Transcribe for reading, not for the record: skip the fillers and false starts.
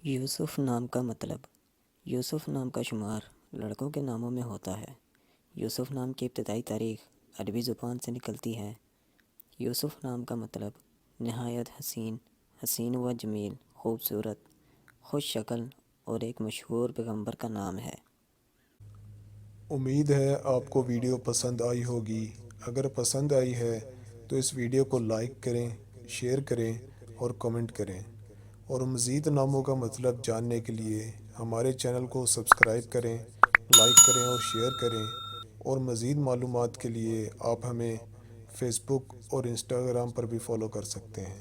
یوسف نام کا مطلب۔ یوسف نام کا شمار لڑکوں کے ناموں میں ہوتا ہے۔ یوسف نام کی ابتدائی تاریخ عربی زبان سے نکلتی ہے۔ یوسف نام کا مطلب نہایت حسین، حسین و جمیل، خوبصورت، خوش شکل اور ایک مشہور پیغمبر کا نام ہے۔ امید ہے آپ کو ویڈیو پسند آئی ہوگی۔ اگر پسند آئی ہے تو اس ویڈیو کو لائک کریں، شیئر کریں اور کمنٹ کریں، اور مزید ناموں کا مطلب جاننے کے لیے ہمارے چینل کو سبسکرائب کریں، لائک کریں اور شیئر کریں، اور مزید معلومات کے لیے آپ ہمیں فیس بک اور انسٹاگرام پر بھی فالو کر سکتے ہیں۔